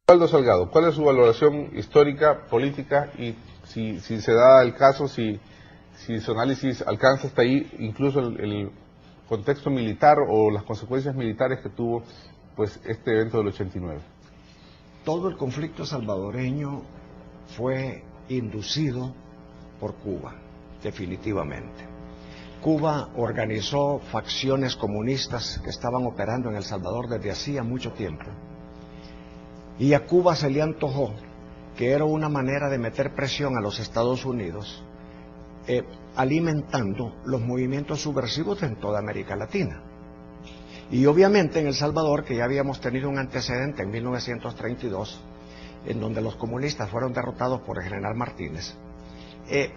Aldo Salgado, ¿cuál es su valoración histórica, política y si se da el caso, si su análisis alcanza hasta ahí, incluso el contexto militar o las consecuencias militares que tuvo pues este evento del 89? Todo el conflicto salvadoreño fue inducido por Cuba, definitivamente. Cuba organizó facciones comunistas que estaban operando en El Salvador desde hacía mucho tiempo. Y a Cuba se le antojó que era una manera de meter presión a los Estados Unidos, alimentando los movimientos subversivos en toda América Latina. Y obviamente en El Salvador, que ya habíamos tenido un antecedente en 1932, en donde los comunistas fueron derrotados por el general Martínez,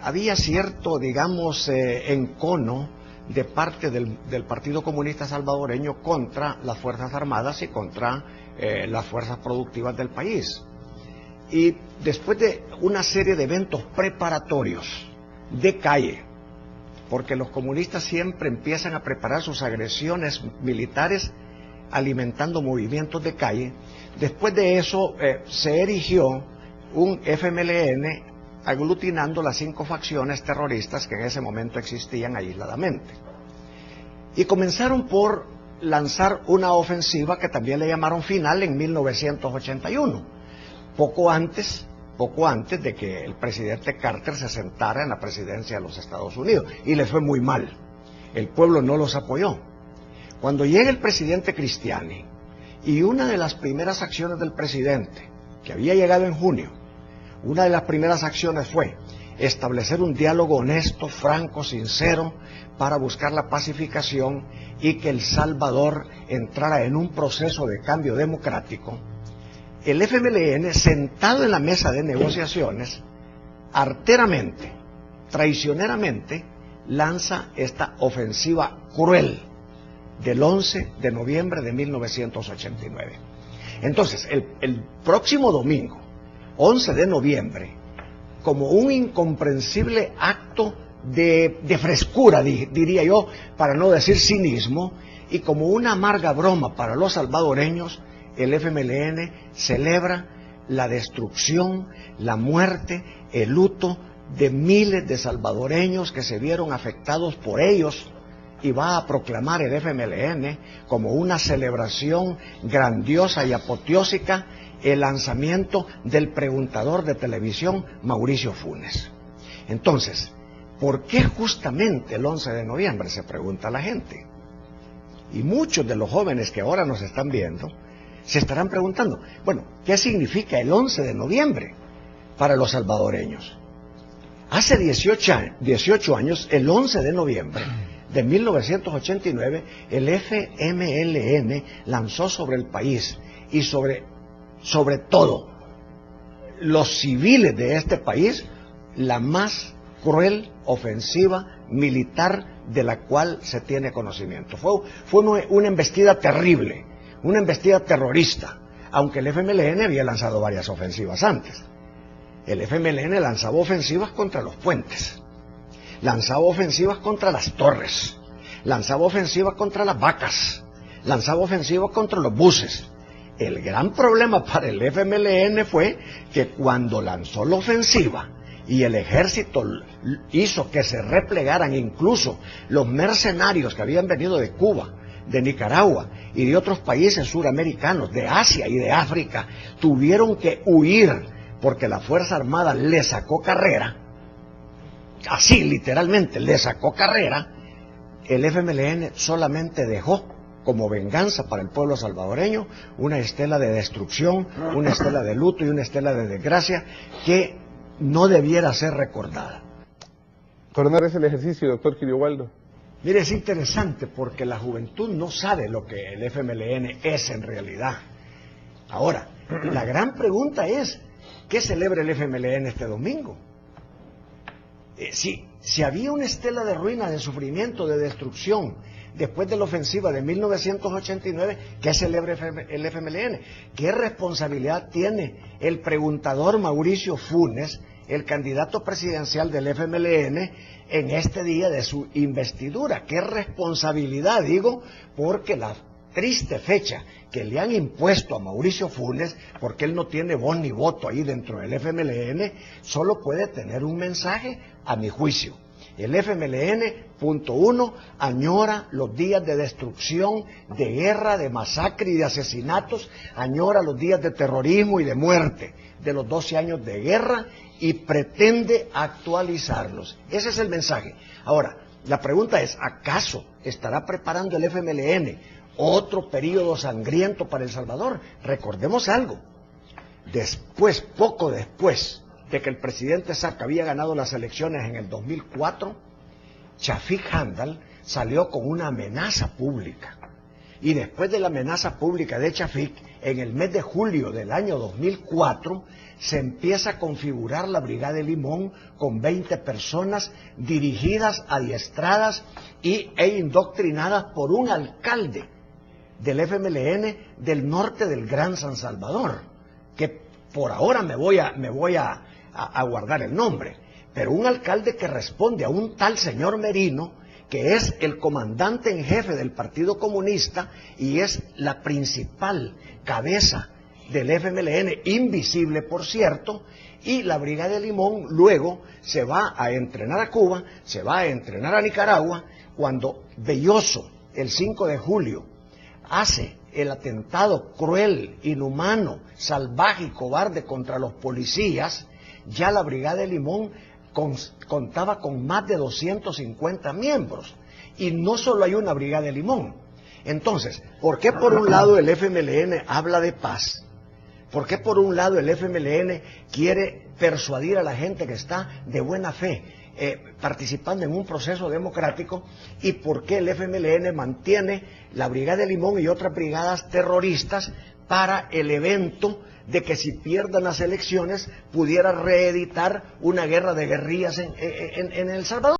había cierto, digamos, encono de parte del Partido Comunista Salvadoreño contra las Fuerzas Armadas y contra las fuerzas productivas del país. Y después de una serie de eventos preparatorios de calle, porque los comunistas siempre empiezan a preparar sus agresiones militares alimentando movimientos de calle, después de eso se erigió un FMLN aglutinando las 5 facciones terroristas que en ese momento existían aisladamente. Y comenzaron por lanzar una ofensiva que también le llamaron final en 1981, poco antes de que el presidente Carter se sentara en la presidencia de los Estados Unidos, y le fue muy mal. El pueblo no los apoyó. Cuando llega el presidente Cristiani, y una de las primeras acciones del presidente, que había llegado en junio, una de las primeras acciones fue establecer un diálogo honesto, franco, sincero, para buscar la pacificación y que El Salvador entrara en un proceso de cambio democrático. El FMLN, sentado en la mesa de negociaciones, arteramente, traicioneramente, lanza esta ofensiva cruel del 11 de noviembre de 1989. Entonces, el próximo domingo, 11 de noviembre, como un incomprensible acto de frescura, diría yo, para no decir cinismo, y como una amarga broma para los salvadoreños, el FMLN celebra la destrucción, la muerte, el luto de miles de salvadoreños que se vieron afectados por ellos, y va a proclamar el FMLN como una celebración grandiosa y apoteósica el lanzamiento del preguntador de televisión Mauricio Funes. Entonces, ¿por qué justamente el 11 de noviembre? Se pregunta la gente. Y muchos de los jóvenes que ahora nos están viendo se estarán preguntando, bueno, ¿qué significa el 11 de noviembre para los salvadoreños? Hace 18 años, el 11 de noviembre de 1989, el FMLN lanzó sobre el país y sobre todo los civiles de este país la más cruel ofensiva militar de la cual se tiene conocimiento. Fue una embestida terrible, una embestida terrorista, aunque el FMLN había lanzado varias ofensivas antes. El FMLN lanzaba ofensivas contra los puentes, lanzaba ofensivas contra las torres, lanzaba ofensivas contra las vacas, lanzaba ofensivas contra los buses. El gran problema para el FMLN fue que cuando lanzó la ofensiva y el ejército hizo que se replegaran incluso los mercenarios que habían venido de Cuba, de Nicaragua y de otros países suramericanos, de Asia y de África, tuvieron que huir porque la Fuerza Armada le sacó carrera, así literalmente le sacó carrera. El FMLN solamente dejó como venganza para el pueblo salvadoreño una estela de destrucción, una estela de luto y una estela de desgracia que no debiera ser recordada. Coronel, ¿es el ejercicio, doctor Quirigualdo? Mire, es interesante porque la juventud no sabe lo que el FMLN es en realidad. Ahora, la gran pregunta es, ¿qué celebra el FMLN este domingo? Si había una estela de ruina, de sufrimiento, de destrucción, después de la ofensiva de 1989, ¿qué celebra el FMLN? ¿Qué responsabilidad tiene el preguntador Mauricio Funes, el candidato presidencial del FMLN, en este día de su investidura? ¿Qué responsabilidad? Digo, porque triste fecha que le han impuesto a Mauricio Funes, porque él no tiene voz ni voto ahí dentro del FMLN, solo puede tener un mensaje, a mi juicio. El FMLN, punto 1, añora los días de destrucción, de guerra, de masacre y de asesinatos, añora los días de terrorismo y de muerte de los 12 años de guerra y pretende actualizarlos. Ese es el mensaje. Ahora, la pregunta es, ¿acaso estará preparando el FMLN otro periodo sangriento para El Salvador? Recordemos algo. Después, poco después de que el presidente Saca había ganado las elecciones en el 2004, Chafik Handal salió con una amenaza pública. Y después de la amenaza pública de Chafik, en el mes de julio del año 2004, se empieza a configurar la Brigada de Limón con 20 personas dirigidas, adiestradas e indoctrinadas por un alcalde del FMLN del norte del Gran San Salvador, que por ahora me voy a guardar el nombre, pero un alcalde que responde a un tal señor Merino, que es el comandante en jefe del Partido Comunista y es la principal cabeza del FMLN, invisible por cierto, y la Brigada de Limón luego se va a entrenar a Cuba, se va a entrenar a Nicaragua. Cuando Belloso, el 5 de julio, hace el atentado cruel, inhumano, salvaje y cobarde contra los policías, ya la Brigada de Limón contaba con más de 250 miembros. Y no solo hay una Brigada de Limón. Entonces, ¿por qué por un lado el FMLN habla de paz? ¿Por qué por un lado el FMLN quiere persuadir a la gente que está de buena fe participando en un proceso democrático? ¿Y por qué el FMLN mantiene la Brigada de Limón y otras brigadas terroristas para el evento de que si pierdan las elecciones pudiera reeditar una guerra de guerrillas en El Salvador?